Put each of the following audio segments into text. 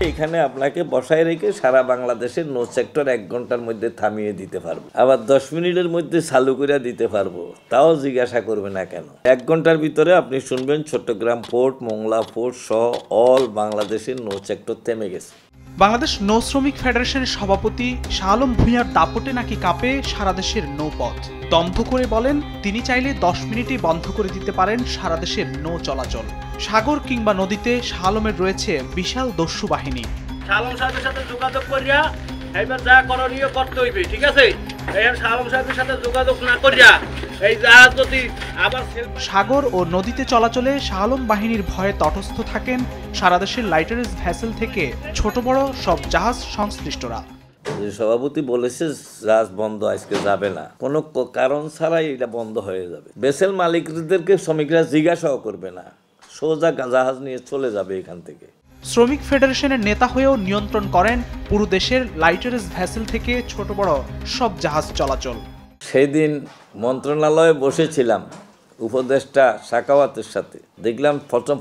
এখানে আপনাকে বসায় রেখে সারা বাংলাদেশের নো সেক্টর 1 ঘন্টার মধ্যে থামিয়ে দিতে পারবো, আবার 10 মিনিটের মধ্যে চালু করে দিতে পারবো, তাও জিজ্ঞাসা করবে না কেন। 1 ঘন্টার ভিতরে আপনি শুনবেন চট্টগ্রাম পোর্ট, মোংলা পোর্ট সহ অল বাংলাদেশের নো সেক্টর থেমে গেছে। বাংলাদেশ নৌ শ্রমিক ফেডারেশনের সভাপতি শাহ আলম ভূঁইয়ার দাপটে নাকি কাঁপে সারা দেশের নৌপথ। দম্ভ করে বলেন তিনি চাইলে 10 মিনিটে বন্ধ করে দিতে পারেন সারা দেশের নৌ চলাচল। সাগর কিংবা নদীতে শাহ আলমের রয়েছে বিশাল দস্যু বাহিনী। শাহ আলম সাহেবের সাথে যোগাযোগ করিয়া এবার যা করণীয় করতে হইবে, ঠিক আছে? শাহ আলম সাহেবের সাথে যোগাযোগ না করিয়া এই জাহাজ যদি আবার সাগর ও নদীতে চলাচলে শাহ আলম বাহিনীর ভয়ে তটস্থ থাকেন সারা দেশের লাইটারেজ ভ্যাসেল থেকে ছোট বড় সব জাহাজ সংশ্লিষ্টরা। সভাপতি বলেছে জাহাজ বন্ধ আজকে যাবে না, কোনো কারণ ছাড়াই এটা বন্ধ হয়ে যাবে। ভেসেল মালিকদেরকে শ্রমিকরা জিজ্ঞাসাও করবে না, সোজা জাহাজ নিয়ে চলে যাবে এখান থেকে। শ্রমিক ফেডারেশনের নেতা হয়েও নিয়ন্ত্রণ করেন পুরো দেশের লাইটারেজ ভ্যাসেল থেকে ছোট বড় সব জাহাজ চলাচল। সেই দিন মন্ত্রণালয়ে বসেছিলাম উপদেষ্টা সাকাওয়াতের সাথে, দেখলাম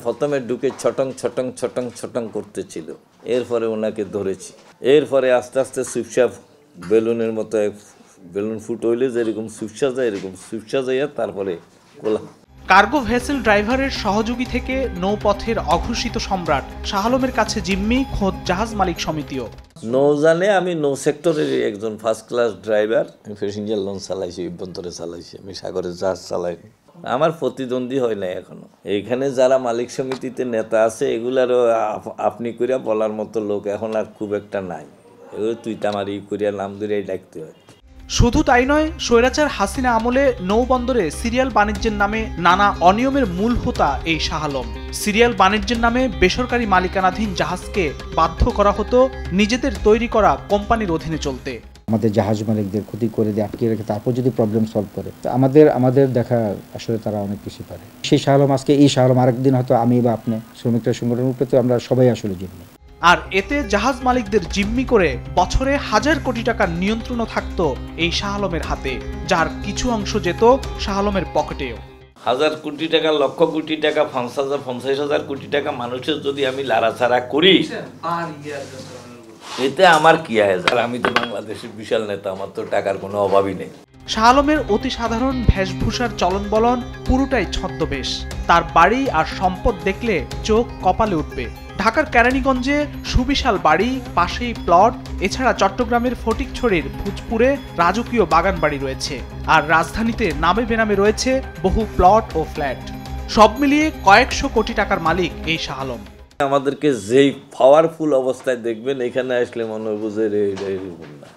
প্রথমে ঢুকে ছটং ছটং ছটং ছটং করতেছিল, এরপরে ওনাকে ধরেছি। এরপরে আস্তে আস্তে সুপসা বেলুনের মতো বেলুন ফুট হইলে যেরকম সুপসা যায় এরকম সুপসা যাইয়া তারপরে কোলা। কার্গো ভেসেল ড্রাইভারের সহযোগী থেকে নৌপথের অঘোষিত সম্রাট শাহ আলমের কাছে জিম্মি খোদ জাহাজ মালিক সমিতিও। নৌজানে আমি নৌ সেক্টরের একজন ফার্স্ট ক্লাস ড্রাইভার, আমি প্যাসেঞ্জার লঞ্চ চালাইছি, অভ্যন্তরে চালাইছি, আমি সাগরের জাহাজ চালাইনি। আমার প্রতিদ্বন্দ্বী হয় না এখনো। এইখানে যারা মালিক সমিতিতে নেতা আছে এগুলারও আপনি করিয়া বলার মতো লোক এখন আর খুব একটা নাই, এগুলো তুই তামারি করিয়া নাম ধরিয়াই ডাকতে হয়। শুধু তাই নয়, স্বৈরাচার হাসিনা আমলে নৌবন্দরে সিরিয়াল বাণিজ্যের নামে নানা অনিয়মের মূল হোতা এই শাহ আলম। সিরিয়াল বাণিজ্যের নামে বেসরকারি মালিকানাধীন জাহাজকে বাধ্য করা হতো নিজেদের তৈরি করা কোম্পানির অধীনে চলতে। আমাদের জাহাজ মালিকদের ক্ষতি করে দিয়ে আটকে রেখে তারপর যদি প্রবলেম সলভ করে, আমাদের দেখা আসলে তারা অনেক কিছু পারে। সেই শাহ আলম আজকে এই শাহ আলম আরেকদিন হয়তো আমি বা আপনি শ্রমিকরা সংগঠন রূপে তো আমরা সবাই আসলে জিম্মি। আর এতে জাহাজ মালিকদের জিম্মি করে বছরে হাজার কোটি টাকার নিয়ন্ত্রণও থাকতো এই শাহ আলমের হাতে, যার কিছু অংশ যেত শাহ আলমের পকেটেও। 1000 কোটি টাকা, লক্ষ কোটি টাকা, 50,000 কোটি টাকা মানুষের যদি আমি লাড়াছাড়া করি, এতে আমার কি হয়? আমি তো বাংলাদেশের বিশাল নেতা, আমার তো টাকার কোনো অভাবই নেই। শাহ আলমের অতি সাধারণ বেশভূষার চলন বলন পুরোটাই ছদ্মবেশ। তার বাড়ি আর সম্পদ দেখলে চোখ কপালে উঠবে। ঢাকার কেরানীগঞ্জে সুবিশাল বাড়ি, পাশেই প্লট, এছাড়া চট্টগ্রামের ফটিকছড়ির ভূজপুরে রাজকীয় বাগান বাড়ি রয়েছে। আর রাজধানীতে নামে বেনামে রয়েছে বহু প্লট ও ফ্ল্যাট। সব মিলিয়ে কয়েকশো কোটি টাকার মালিক এই শাহ আলম। আমাদেরকে যেই পাওয়ারফুল অবস্থায় দেখবেন এখানে আসলে মনে বুঝে না।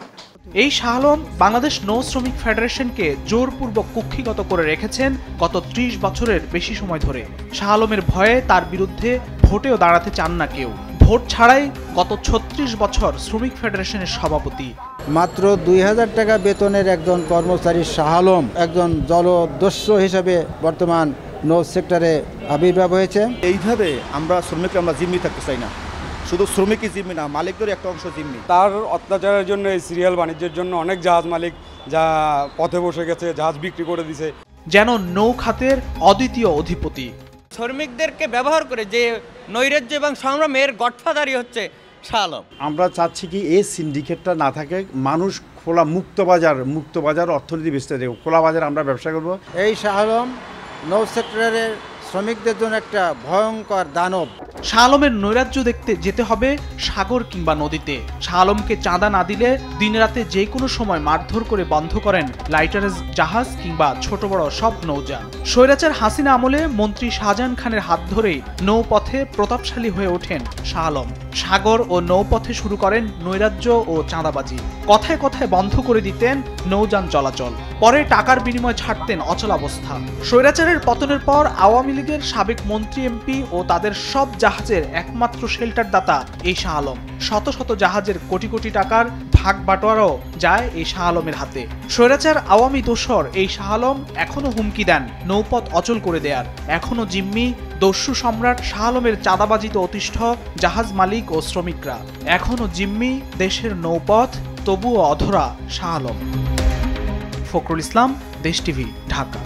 এই শাহ আলম বাংলাদেশ নৌ শ্রমিক ফেডারেশনকে জোরপূর্বক কুক্ষিগত করে রেখেছেন গত 30 বছরের বেশি সময় ধরে। শাহ আলমের ভয়ে তার বিরুদ্ধে ভোটেও দাঁড়াতে চান না কেউ। ভোট ছাড়াই গত 36 বছর শ্রমিক ফেডারেশনের সভাপতি। মাত্র 2000 টাকা বেতনের একজন কর্মচারী শাহ আলম একজন জলদস্যু হিসেবে বর্তমান নৌ সেক্টরে আবির্ভাব হয়েছে। এইভাবে আমরা শ্রমিকরা জিম্মি থাকতে চাই না, শুধু শ্রমিকই জিম্মি না, মালিকদের একটা অংশ জিম্মি। তার অত্যাচারের জন্য এই সিরিয়াল বাণিজ্যের জন্য অনেক জাহাজ মালিক যা পথে বসে গেছে, জাহাজ বিক্রি করে দিছে। যেন নৌ খাতের অদ্বিতীয় অধিপতি। শ্রমিকদেরকে ব্যবহার করে যে নৈরাজ্য এবং সংগ্রামের গডফাদারই হচ্ছে শাহ আলম। আমরা চাচ্ছি কি এই সিন্ডিকেটটা না থাকে, মানুষ খোলা মুক্ত বাজার অর্থনীতি বিস্তার দেব, খোলা বাজার আমরা ব্যবসা করব। এই শাহ আলম নৌ সেক্টরের শ্রমিকদের জন্য একটা ভয়ঙ্কর দানব। শাহ আলমের নৈরাজ্য দেখতে যেতে হবে সাগর কিংবা নদীতে। শাহ আলমকে চাঁদা না দিলে দিনরাতে যে কোনো সময় মারধর করে বন্ধ করেন লাইটারেজ জাহাজ কিংবা ছোট বড় সব নৌযান। স্বৈরাচার হাসিনা আমলে মন্ত্রী শাহজাহান খানের হাত ধরেই নৌপথে প্রতাপশালী হয়ে ওঠেন শাহ আলম। সাগর ও নৌপথে শুরু করেন নৈরাজ্য ও চাঁদাবাজি। কথায় কথায় বন্ধ করে দিতেন নৌযান চলাচল, পরে টাকার বিনিময়ে ছাড়তেন অচলাবস্থা। স্বৈরাচারের পতনের পর আওয়ামী লীগের সাবেক মন্ত্রী, এমপি ও তাদের সব জাহাজের একমাত্র শেল্টার দাতা এই শাহ আলম। শত শত জাহাজের কোটি কোটি টাকার ভাগ বাটোয়ারাও যায় এই শাহ আলমের হাতে। স্বৈরাচার আওয়ামী দোসর এই শাহ আলম এখনো হুমকি দেন নৌপথ অচল করে দেয়ার। এখনো জিম্মি দস্যু সম্রাট শাহ আলমের চাঁদাবাজিতে অতিষ্ঠ জাহাজ মালিক ও শ্রমিকরা। এখনো জিম্মি দেশের নৌপথ, তবুও অধরা শাহ আলম। ফখরুল ইসলাম, দেশ টিভি, ঢাকা।